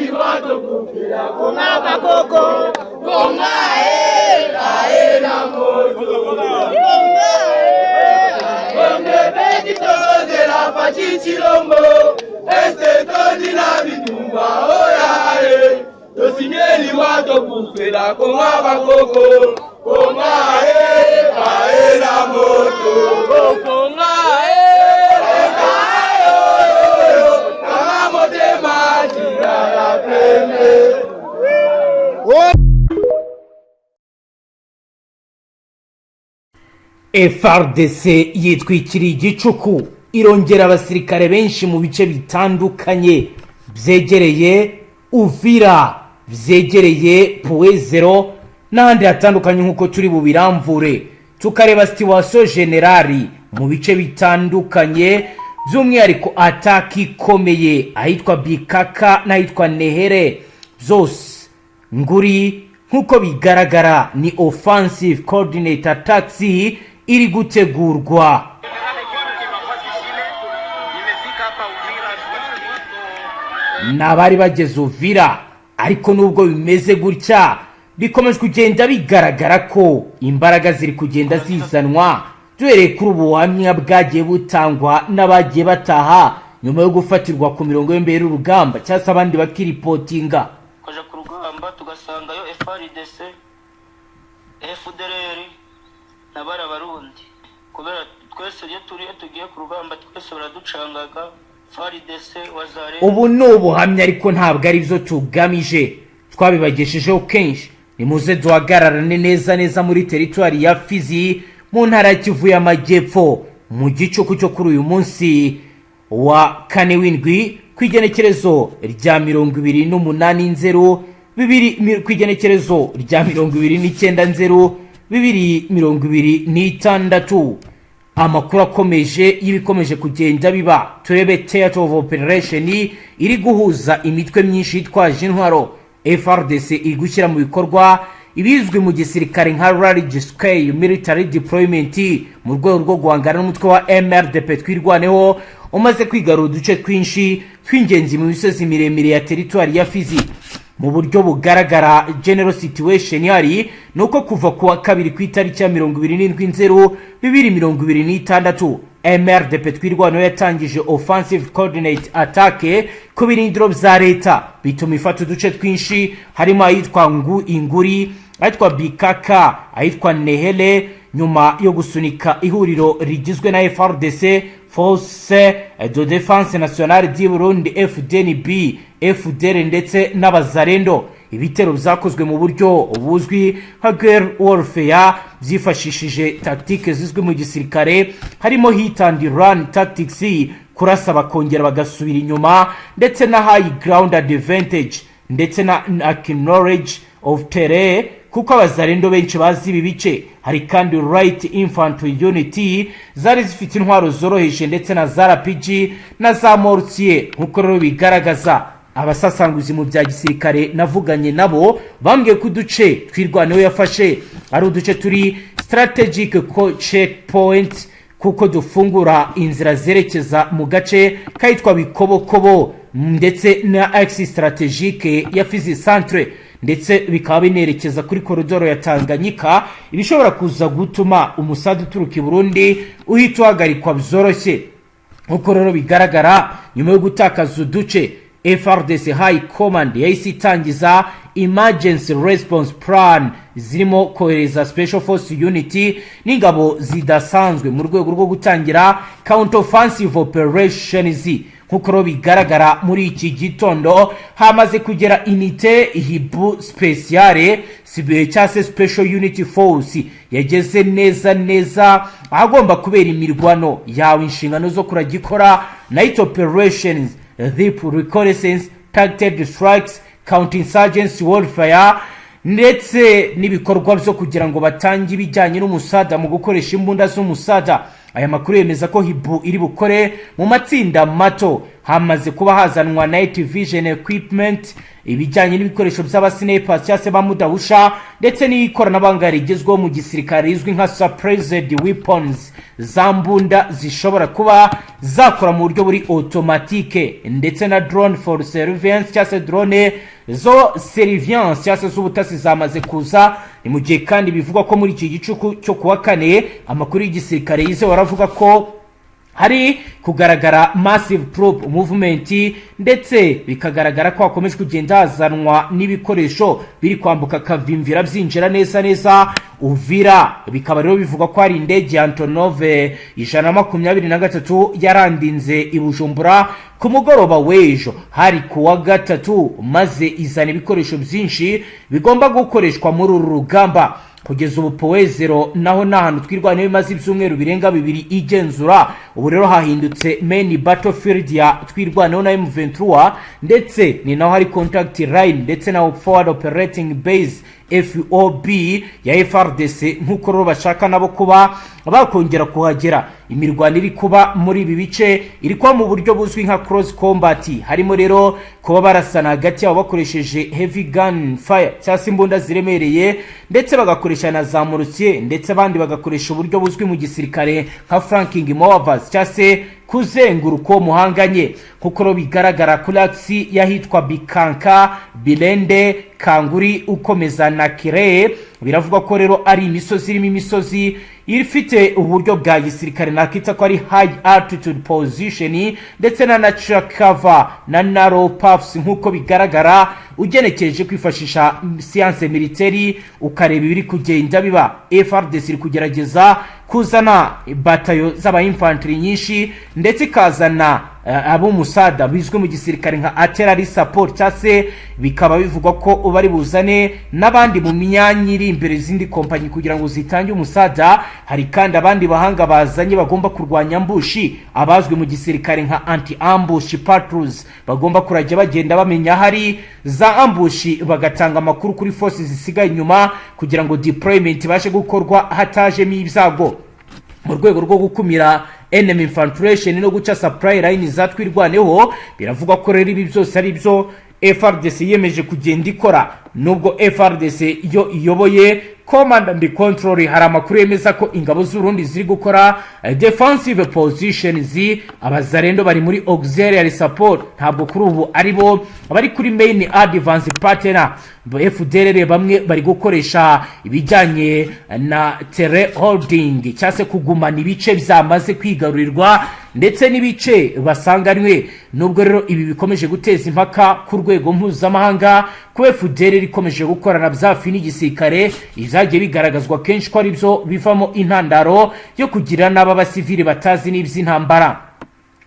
liwato kufira konga bakoko konga na moto konge beti toze la fachichi lombo este tozi na bitumba oyae tosinye liwato kufira konga bakoko konga na moto konga Fardc yitwikiriye Gicuku irongera abasirikare benshi mu bice bitandukanye byegereye Uvira, byegereye Puezero n'ahandi hatandukanye nk'uko turi bubiramvure tukareba situation generali mu bice bitandukanye by'umwihariko ataki ikomeye ahitwa Bikaka n'ahitwa Nehere zose nguri nk'uko bigaragara ni offensive coordinate attacks iri gutegurwa. Nabari bageze Uvira ariko nubwo bimeze gutya bikomeje kugenda bigaragara ko imbaraga ziri kugenda zizanwa duhereye kuri ubuhamya bwagiye butangwa n'abagiye bataha nyuma yo gufatirwa ku mirongo y'imbere y'urugamba cyangwa se abandi bakiripotinga kaje ku rugamba tugasangayo Fardc FDLR nabara barundi kubera twese iyo tugiye ku rugamba twese baraducangaga Fardc wazare. Ubu ni ubuhamya ariko ntabwo ari byo tugamije twabibageshejeho kenshi nimuze duhagararane neza muri teritwari ya Fizi mu ntara ya Kivu y'Amajyepfo mu Gicuku cyo kuri uyu munsi wa kane w'indwi kwigenekerezo rya 28/0 kwigenekerezo rya 29/0/2026 amakuru akomeje y'ibikomeje kugenda biba turebe theater of operation iri guhuza imitwe myinshi yitwaje intwaro Frdc igushyira mu bikorwa ibizwi mu gisirikare nka large scale military deployment mu rwego rwo guhangana n'umutwe wa MRDP twirwaneho umaze kwigarura uduce twinshi tw'ingenzi mu misozi miremire ya teritwari ya Fizi. Mu buryo bugaragara general situation yari nuko kuva ku wa kabiri ku itariki ya 27/0/2026 MRDP twirwaneho yatangije offensive coordinate attack ku birindiro bya leta bituma ifata uduce twinshi harimo ahitwa Inguri, ahitwa Bikaka, ahitwa Nehere nyuma yo gusunika ihuriro rigizwe na Fardc Force de Défense Nationale du Burundi Fdnb, FDR ndetse n'abazarendo. Ibitero byakozwe mu buryo buzwi nka guerrilla warfare byifashishije tactiques zizwi mu gisirikare harimo hit and run tactics, kurasa bakongera bagasubira inyuma ndetse na high ground advantage ndetse na knowledge of terrain kuko abazarendo benshi bazi ibi bice. Hari kandi right infantry unit zari zifite intwaro zoroheje ndetse na za RPG na za mortier nkuko rero bigaragaza abasasanguzi mu bya gisirikare navuganye nabo bambwiye ko uduce twirwaneho yafashe ari uduce turi strategic checkpoint kuko dufungura inzira zerekeza mu gace kayitwa Bikobokobo ndetse na axe strategique ya Fizi centre ndetse bikaba binerekeza kuri koridoro ya Tanganyika ibishobora kuza gutuma umusadu uturuka i Burundi uhita uhagarikwa byoroshye. Uko rero bigaragara nyuma yo gutakaza uduce Frdc High Command yahise itangiza emergency response plan zirimo kohereza special force unity n'ingabo zidasanzwe mu rwego rwo gutangira counter offensive operations. Nkuko rero bigaragara muri iki gitondo hamaze kugera unité hibu speciale sibe cyase special unity force yageze neza agomba kubera imirwano yawe inshingano zo kuragikora night operations, deep reconnaissance, targeted strikes, counterinsurgency warfare ndetse n'ibikorwa byo kugira ngo batange ibijyanye n'umusada mu gukoresha imbunda z'umusada. aya makuru yemeza ko hibu iri bukore mu matsinda mato. Hamaze kuba hazanwa night vision equipment, ibijyanye n'ibikoresho by'abasniper cyangwa se bamudahusha, ndetse n'ikoranabuhanga rigezweho mu gisirikare rizwi nka suppressed weapons, zambunda zishobora kuba zakora mu buryo buri automatique, ndetse na drone for surveillance cyangwa se drone zo surveillance cyangwa se z'ubutasi zamaze kuza. Ni mu gihe kandi bivugwa ko muri iki gicuku cyo kuwa kane amakuru y'igisirikare yize waravuga ko hari kugaragara massive troop movement, ndetse bikagaragara ko hakomeje kugenda hazanwa n'ibikoresho biri kwambuka kavimvira byinjira neza Uvira. Bikaba rero bivuga ko hari indege ya Antonov 123 yarandinze i Bujumbura ku mugoroba w'ejo hari kuwa gatatu, maze izana ibikoresho byinshi bigomba gukoreshwa muri uru rugamba. Kugeza ubu Powezero naho n'ahantu twirwaniye bimaze ibyumweru birenga 2 igenzura. Ubu rero hahindutse main battlefield ya twirwaniyeho na M23, ndetse ni naho hari contact line ndetse na forward operating base FOB ya Fardc, nk'uko rero bashaka nabo kuba bakongera kuhagera. Imirwano iri kuba muri ibi bice iri kwa mu buryo buzwi nka cross combat, harimo rero kuba barasana hagati yabo bakoresheje heavy gun fire cyangwa imbunda ziremereye, ndetse bagakoresha na za mortier, ndetse abandi bagakoresha uburyo buzwi mu gisirikare nka flanking maneuvers cyangwa kuzenguruka muhanganye. Kuko ro bigaragara kuri aksi yahitwa Bikanka, Bilende, Kanguri ukomeza na Kire, biravuga ko rero ari imisozi irimo imisozi ifite uburyo bwa gisirikare nakita ko ari high altitude position, ndetse na natural cover na narrow paths. Nkuko bigaragara ugenekereje kwifashisha science militaire ukareba ibiri kugenda biba, Frdc iri kugerageza kuzana batayo z'aba infantry nyinshi, ndetse kazana abo musada bizwe mu gisirikare nka artillery support, cyase bikaba bivugwa ko bari buzane n'abandi mu myanya iri imbere zindi kompanyi kugira ngo zitange umusada. Hari kandi abandi bahanga bazanye bagomba kurwanya ambushi, abazwe mu gisirikare nka anti ambush patrols, bagomba kurajya bagenda bamenya hari za ambushi, bagatanga amakuru kuri forces zisigaye inyuma kugira ngo deployment bashe gukorwa hatajemo ibyago, mu rwego rwo gukumira enemy infiltration no guca supply line zatwirwaneho. Biravugwa ko rero ibi byose ari byo Frdc yemeje kugenda ikora. Nubwo Frdc yo iyoboye command and control, hari amakuru yemeza ko ingabo z'Urundi ziri gukora defensive positions, abazarendo bari muri auxiliary support, ntabwo kuri ubu ari bo bari kuri main advance partner. FDLR bamwe bari gukoresha ibijyanye na terrain holding cyase kugumana ibice byamaze kwigarurirwa ndetse n'ibice basanganywe. Nubwo rero ibi bikomeje guteza impaka ku rwego mpuzamahanga, ku FDLR ikomeje gukorana byafi n'igisirikare, izagiye bigaragazwa kenshi ko ari byo bivamo intandaro yo kugira n'abasivili batazi n'iby'intambara.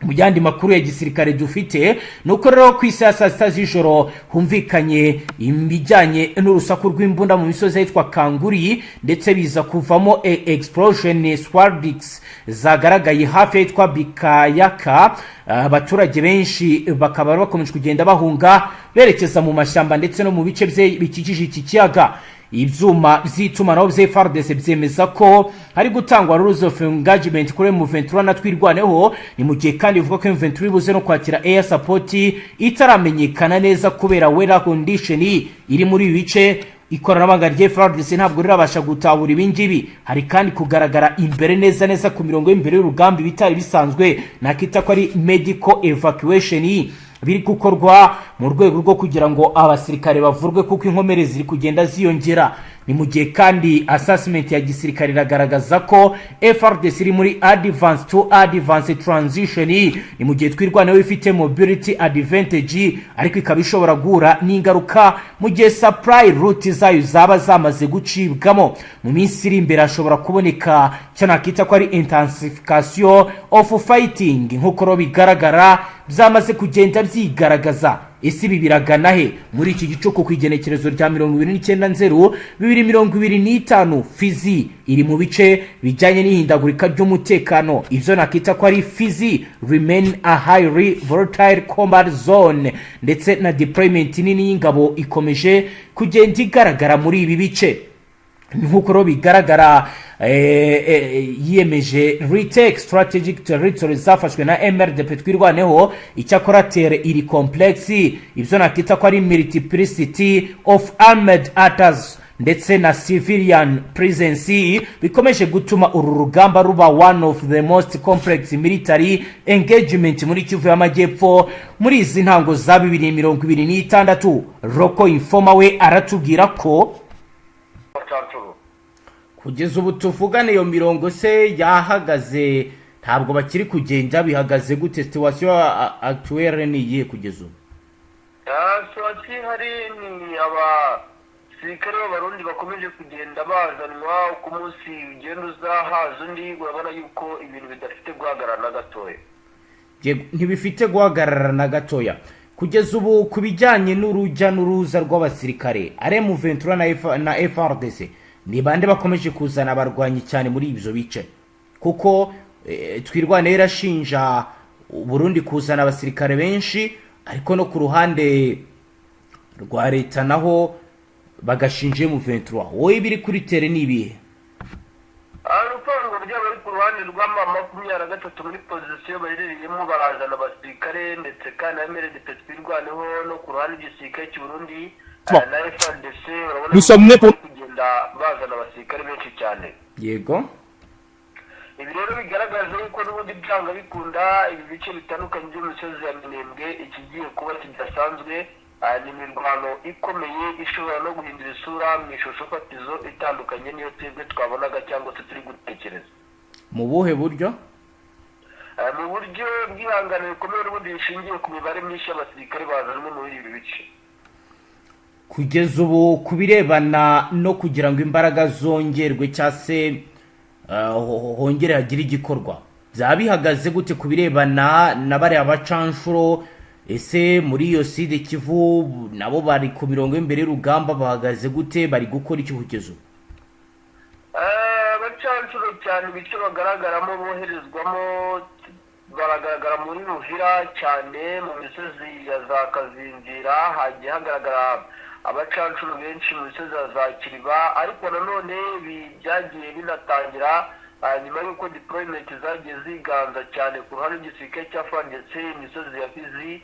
Mu yandi makuru ya gisirikare dufite nuko rero ku saa z'ijoro humvikanye imijyanye n'urusaku rw'imbunda mu misozi yitwa Kanguri, ndetse biza kuvamo explosion Fardc zagaragaye hafi yitwa Bikayaka. Abaturage benshi bakaba bakomeje kugenda bahunga berekeza mu mashyamba ndetse no mu bice bikikije iki kiyaga. Ibyuma by'itumanaho bya Fardc byemeza ko hari gutangwa rules of engagement kuri M23 na twirwaneho. Ni mu gihe kandi bivuga ko M23 buze no kwakira air support itaramenyekana neza kubera weather condition iri muri ibi bice. Ikoranabuhanga rya Fardc ntabwo rirabasha gutahura ibingibi. Hari kandi kugaragara imbere neza ku mirongo y'imbere y'urugamba bitari bisanzwe, nakita ko ari medical evacuation biri gukorwa mu rwego rwo kugira ngo abasirikare bavurwe kuko inkomere ziri kugenda ziyongera. Ni mu gihe kandi assessment ya gisirikare iragaragaza ko Frdc iri muri advanced to advanced transition. Ni mu gihe twirwaneho ifite mobility advantage, ariko ikaba ishobora guhura n'ingaruka mu gihe supply route zayo zaba zamaze gucibwamo. Mu minsi iri imbere ashobora kuboneka cyanakita ko ari intensification of fighting, nk'uko ro bigaragara byamaze kugenda byigaragaza. Isi bibiragana he muri iki gicuku kwigenekerezo rya 29/02/2025. Fizi iri mu bice bijyanye n'ihindagurika ry'umutekano, ivyo nakita ko ari Fizi remain a highly volatile combat zone, ndetse na deployment nini y'ingabo ikomeje kugenda igaragara muri ibi bice. Nk'uko ro bigaragara yiyemeje retake strategic territory zafashwe na MRDP twirwaneho icyakora tere iri complex ibyo nakita ko ari multiplicity of armed actors ndetse na civilian presence bikomeje gutuma uru rugamba ruba one of the most complex military engagement muri Kivu y'Amajyepfo muri izi ntango za 2026. Roko Informa we aratubwira ko kugeza ubu tuvugane iyo mirongo se yahagaze, ntabwo bakiri kugenda, bihagaze gute? Situation actuelle ni iyihe kugeza ubu? Situation hari ni abasirikare b'Abarundi bakomeje kugenda bazanwa uko umunsi ugenda uzahaza undi, urabona yuko ibintu bidafite guhagarara na gatoya. Ntibifite guhagarara na gatoya. Kugeza ubu kubijyanye n'urujya n'uruza rw'abasirikare M23 na Fardc, ni bande bakomeje kuzana abarwanyi cyane muri ibyo bice? Kuko twirwane yarashinja Burundi kuzana abasirikare benshi, ariko no ku ruhande rwa leta naho bagashinje M23. Wowe biri kuri tere nibihe? Urupango ry'abari ku ruhande rwa 23 muri position baherereyemo barazana abasirikare ndetse kandi MRDP twirwaneho no ku ruhande rw'igisirikare cy'u Burundi na Fdnb, urabona kugenda bazana abasirikare benshi cyane. Yego, ibi rero bigaragaza yuko n'ubundi byanga bikunda ibi bice bitandukanye by'imisozi ya Minembwe ikigiye kuba kidasanzwe, ni imirwano ikomeye ishobora no guhindura isura mu ishusho fatizo itandukanye niyo twebwe twabonaga cyangwa se turi gutekereza. Mu buhe buryo? Mu buryo bw'ihangana rikomeye n'ubundi rishingiye ku mibare myinshi y'abasirikare bazanwe muri ibi bice. Kugeza ubu kubirebana no kugira ngo imbaraga zongerwe cyase hongere hagire igikorwa, byabihagaze gute kubirebana na bari abacanshuro? Ese muri iyo side Kivu nabo bari ku mirongo imbere y'urugamba bahagaze gute, bari gukora iki kugeza ubu? Abacanshuro cyane ibice bagaragaramo boherezwamo baragaragara muri Uvira cyane, mu misozi ya za Kazingira hagiye hagaragara abacanshuro benshi mu misozi ya za Kiriba, ariko nanone byagiye binatangira nyuma y'uko deployment zagiye ziganza cyane ku ruhande rw'igisirikare cya Fardc. Imisozi ya Fizi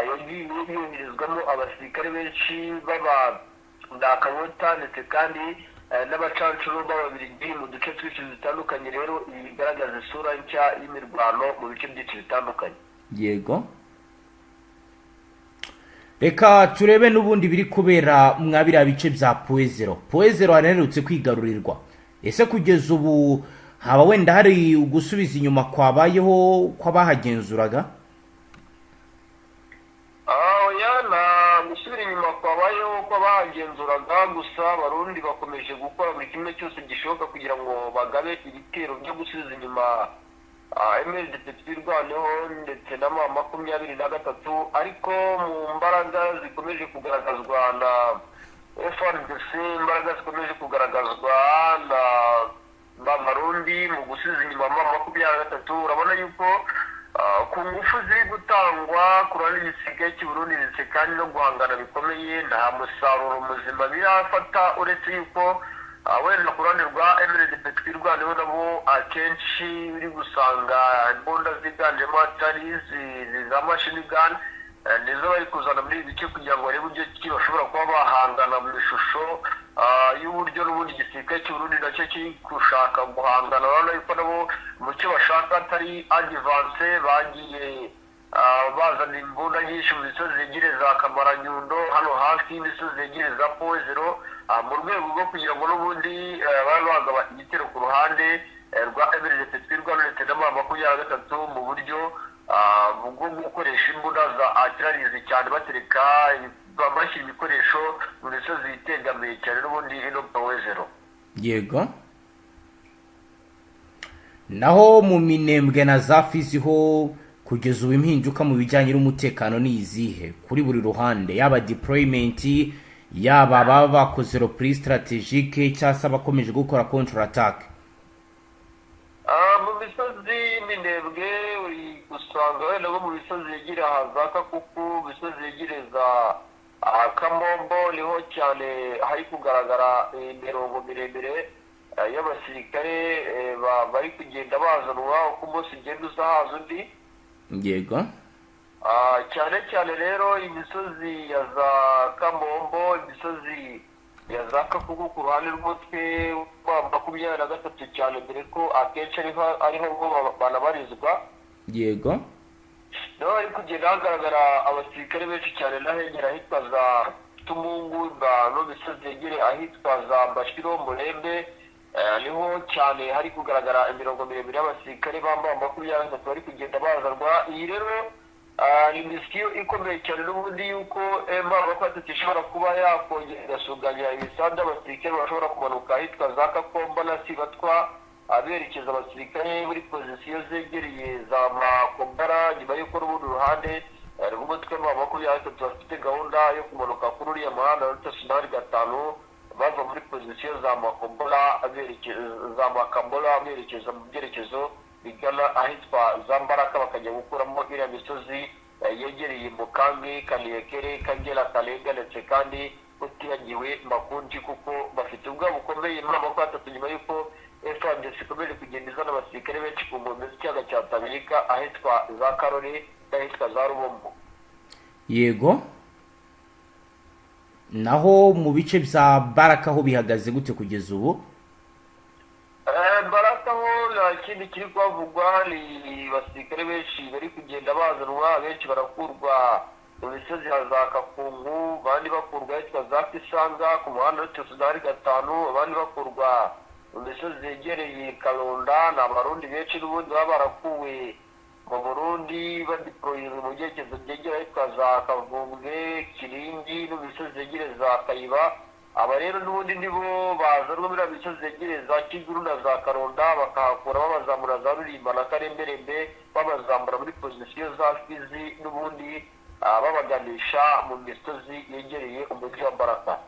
yagiye yoherezwamo abasirikare benshi b'Abakabota ndetse kandi n'abacanshuro b'Ababiligi mu duce twinshi dutandukanye. Rero ibi bigaragaza isura nshya y'imirwano mu bice byinshi bitandukanye. Yego, reka turebe n'ubundi biri kubera mwabira bice bya Poezero hanerutse kwigarurirwa. Ese kugeza ubu haba wenda hari ugusubiza inyuma kwabayeho kw'abahagenzuraga? Gusubira inyuma kwabayeho kw'abahagenzuraga, gusa Abarundi bakomeje gukora buri kimwe cyose gishoboka kugira ngo bagabe ibitero byo gusubiza inyuma MRDP twirwaneho ndetse na 23, ariko mu mbaraga zikomeje kugaragazwa na Fardc, imbaraga zikomeje kugaragazwa na Barundi mu gusubiza inyuma 23, urabona yuko ku ngufu ziri gutangwa ku ruhande rw'igisirikare cy'u Burundi ndetse kandi no guhangana bikomeye, nta musaruro muzima birafata, uretse yuko wenda ku ruhande rwa MRDP twirwaneho nabo akenshi uri gusanga imbunda ziganjemo atari za machine gun nizo bari kuzana muri ibi bice kugira ngo barebe uburyo ki bashobora kuba bahangana mu ishusho y'uburyo n'ubundi igisirikare cy'u Burundi nacyo kiri gushaka guhangana. Urabona yuko nabo mu cyo bashaka atari advance, bagiye bazana imbunda nyinshi mu misozi yegereye za Kamaranyundo hano hafi y'imisozi yegereye za Poezero, mu rwego rwo kugira ngo n'ubundi babe bagaba igitero ku ruhande rwa MRDP twirwaneho ndetse na 23 mu buryo bwo gukoresha imbunda za artillerie cyane batereka bashyira ibikoresho mu misozi itegamiye cyane n'ubundi ino Poezero. Yego, naho mu Minembwe na za Fizi ho kugeza ubu impinduka mu bijyanye n'umutekano ni izihe kuri buri ruhande, yaba deployment, yaba baba bakoze reprise strategique cyangwa bakomeje gukora counter attack? Mu misozi Minembwe uri gusanga wenda mu misozi yegereye za Kakuku, misozi yegereza Kamombo niho cyane hari kugaragara imirongo miremire y'abasirikare bari kugenda bazanwa uko umunsi ugenda uzahaza undi. Yego. Cyane cyane rero imisozi ya za Kamombo, imisozi ya za Kakugu ku ruhande rw'umutwe wa 23 cyane, dore ko akenshi ariho ngo banabarizwa. Yego. No, ari kugenda hagaragara abasirikare benshi cyane n'ahegera ahitwa za Tumungu, no misozi yegere ahitwa za Bashiro Murembe, niho cyane hari kugaragara imirongo miremire y'abasirikare bambaye 23 bari kugenda bazarwa. Iyi rero ni misiyo ikomeye cyane n'ubundi yuko bakatatu ishobora kuba yakongera igasuganya ibisanda abasirikare bashobora kumanuka ahitwa za Kakomba na Sibatwa aberekeza abasirikare muri pozisiyo zegereye za Makombara, nyuma y'uko n'ubundi ruhande rw'umutwe wa 23 bafite gahunda yo kumanuka kuri uriya muhanda wa National 5 bava muri pozisiyo za Makombara za Makambola aberekeza mu byerekezo bigana ahitwa za Mbaraka, bakajya gukuramo iriya misozi yegereye Mukambi, Kaniyekere, Kagera, Kalenga ndetse kandi utiyagiwe Makunji, kuko bafite ubwa bukomeye muri 23 nyuma y'uko Fdnb ikomeje kugenda izana abasirikare benshi ku nkombe z'ikiyaga cya Tanganyika ahitwa za Karori n'ahitwa za Rubombo. Yego. Naho mu bice bya Baraka ho bihagaze gute kugeza ubu? Baraka ho nta kindi kiri kwavugwa, ni basirikare benshi bari kugenda bazanwa, benshi barakurwa mu misozi ya za Kakungu, abandi bakurwa ahitwa za Kisanga ku muhanda wa National 5, abandi bakurwa mu misozi yegereye Kalonda. Ni abarundi benshi n'ubundi baba barakuwe mu Burundi badiployinze mu byerekezo byegera ahitwa za Kavumbwe, Kiringi n'imisozi yegereye za Kayiba. Aba rero n'ubundi nibo bazanwa muri misozi yegereye za Kiguru na za Karonda, bakahakura babazamura za Rulimba na Karemberembe, babazamura muri pozisiyo za Fizi n'ubundi babaganisha mu misozi yegereye umujyi wa Baraka.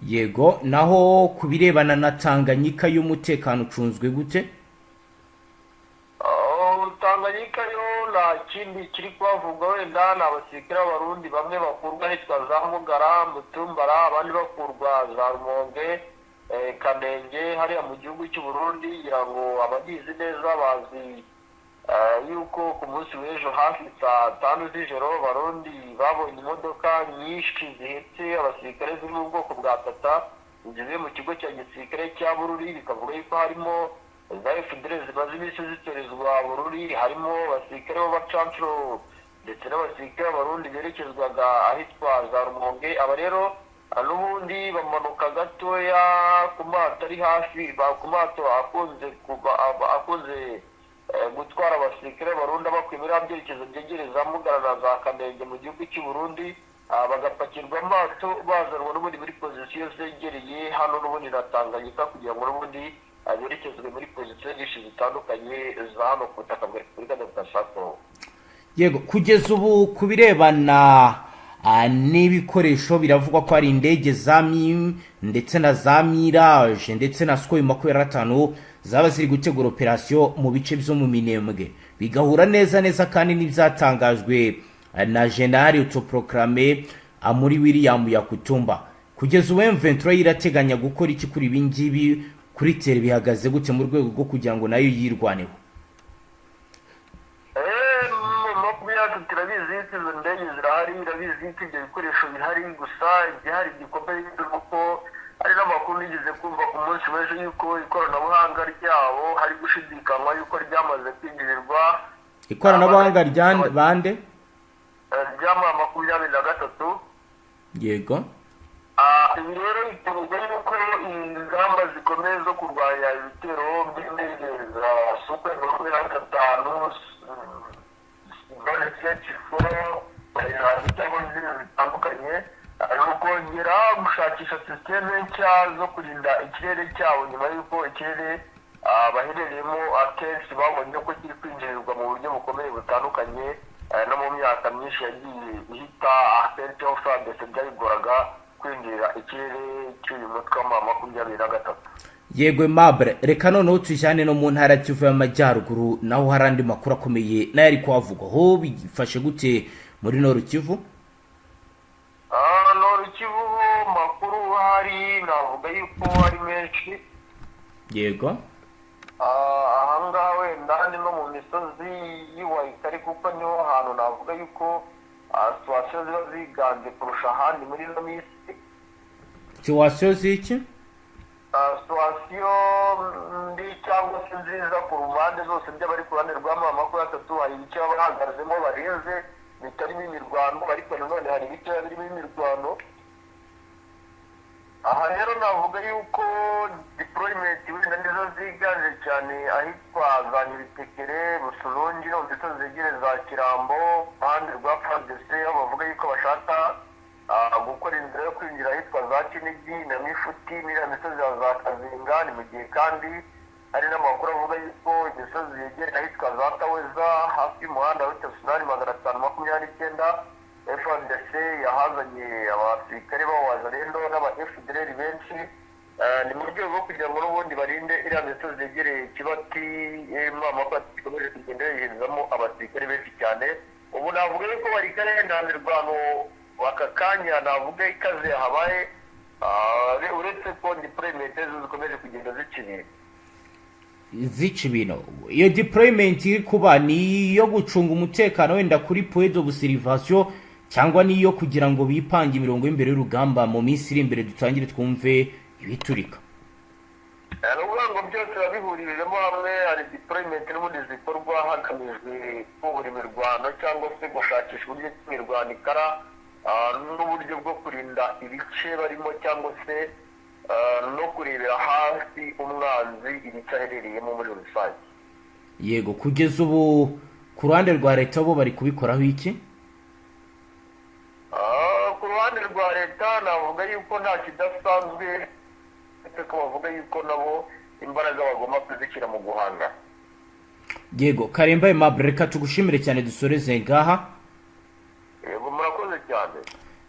Yego. Naho kubirebana na Tanganyika y'umutekano ucunzwe gute? Tanganyika yo nta kindi kiri kwavugwa, wenda ni abasirikare b'abarundi bamwe bakurwa ahitwa za Mugara, Mutumbara, abandi bakurwa za Rumonge, Kanenge hariya mu gihugu cy'u Burundi. ngira ngo abagizi neza bazi yuko ku munsi w'ejo hafi saa 5 z'ijoro Abarundi babonye imodoka nyinshi zihetse abasirikare ziri mu bwoko bwa Tata zivuye mu kigo cya gisirikare cya Bururi, bikavuga yuko harimo za FDLR zimaze iminsi ziterezwa Bururi, harimo abasirikare b'abacancuro ndetse n'abasirikare b'abarundi berekezwaga ahitwa za Rumonge. Aba rero n'ubundi bamanuka gatoya ku mato ari hafi, ku mato akunze gutwara abasirikare b'abarundi bakuye muri byerekezo byegereza Mugara na za Kamenge mu gihugu cy'u Burundi, bagapakirwa amato bazanwa n'ubundi muri pozisiyo zegereye hano n'ubundi na Tanganyika, kugira ngo n'ubundi aberekezwe muri pozisiyo nyinshi zitandukanye za hano ku butaka bwa Repubulika Demokarasi ya Kongo. Yego. Kugeza ubu kubirebana n'ibikoresho biravugwa ko ari indege za MIM ndetse na za Mirage ndetse na Sukhoi 25 zaba ziri gutegura operasiyo mu bice byo mu Minembwe, bigahura neza kandi n'ibyatangajwe na General autoproclamé muri William Yakutumba. Kugeza ubu M23 irateganya gukora iki kuri ibi ngibi, kuri tere bihagaze gute mu rwego rwo kugira ngo nayo yirwaneho? Turabizi izo ndege zirahari, irabizi ko ibyo bikoresho bihari, gusa igihari gikomeye nuko hari n'amakuru nigeze kumva ku munsi w'ejo yuko ikoranabuhanga ryabo hari gushidikanywa yuko ryamaze kwinjirirwa. Ikoranabuhanga rya bande? Ryama 23. Yego. Ibi rero biterwa yuko ingamba zikomeye zo kurwanya ibitero by'indege za Sukhoi 25 bitandukanye, ukongera gushakisha sisiteme nshya zo kurinda ikirere cyabo nyuma y'uko ikirere baherereyemo akenshi babonye ko kiri kwinjirirwa mu buryo bukomeye butandukanye, no mu myaka myinshi yagiye ihita akenshi aho Fardc byayigoraga kwinjira ikirere cy'uyu mutwe wa 23. Yego Aimable, reka noneho tujyane no mu ntara Kivu y'Amajyaruguru, naho hari andi makuru akomeye nayo ari kuhavugwa. Ho bifashe gute muri Nord Kivu? Nord Kivu makuru hari navuga yuko ari menshi, yego ahangaha wenda ni no mu misozi y'Iwayikari kuko niho hantu navuga yuko situwasiyo ziba ziganje kurusha ahandi muri ino minsi. situwasiyo z'iki? situwasiyo mbi cyangwa se nziza ku mpande zose by'abari ku ruhande rwa M23 hari ibice baba bahagazemo barinze bitarimo imirwano, ariko nanone hari ibice birimo imirwano. Aha rero navuga yuko deployment wenda nizo ziganje cyane ahitwa za Nyiritekere, Busolongi no ndetse zegere za Kirambo ahandi rwa Fardc, aho bavuga yuko bashaka gukora inzira yo kwinjira ahitwa za Kinigi na Mifuti n'iriya misozi za Kazinga. Ni mu gihe kandi hari n'amakuru avuga yuko imisozi yegera ahitwa za Taweza hafi y'umuhanda wa Tasunari 529 Fdnb yahazanye abasirikare b'Abazalendo n'aba FDLR benshi, ni mu rwego rwo kugira ngo n'ubundi barinde iriya misozi yegereye Kibati M23 ikomeje kugenda yoherezamo abasirikare benshi cyane. Ubu navuga yuko bari kare nta mirwano aka kanya navuga ikaze habaye, uretse ko deployment zikomeje kugenda zica ibintu. Iyo deployment iri kuba ni iyo gucunga umutekano wenda kuri point d'observation cyangwa niyo kugira ngo bipange imirongo y'imbere y'urugamba mu minsi iri imbere dutangire twumve ibiturika? Ngo byose babihuriremo hamwe. Hari deployment n'ubundi zikorwa hagamijwe kubura imirwano cyangwa se gushakisha uburyo imirwano ikara n'uburyo bwo kurinda ibice barimo cyangwa se no kurebera hasi umwanzi ibice aherereyemo muri rusange. Yego, kugeza ubu ku ruhande rwa leta bo bari kubikoraho iki? Ku ruhande rwa leta navuga yuko nta kidasanzwe, ko bavuga yuko nabo imbaraga bagomba kuzishyira mu guhanga. Yego, Karemba Aimable, reka tugushimire cyane dusoreze ngaha. Yego, murakoze cyane.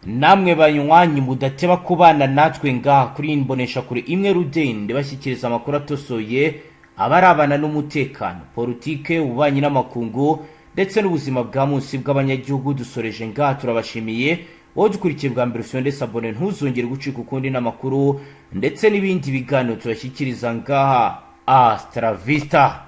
Namwe banywanyi mudateba kubana natwe ngaha kuri imbonesha kure imwe Rudende bashyikiriza amakuru atosoye abarabana n'umutekano, politike, ububanyi n'amakungu ndetse n'ubuzima bwa munsi bw'abanyagihugu. Dusoreje ngaha, turabashimiye. Wowe dukurikiye bwa mbere usonde sabone, ntuzongere gucika ukundi n'amakuru ndetse n'ibindi biganiro turashyikiriza ngaha. Hasta la vista.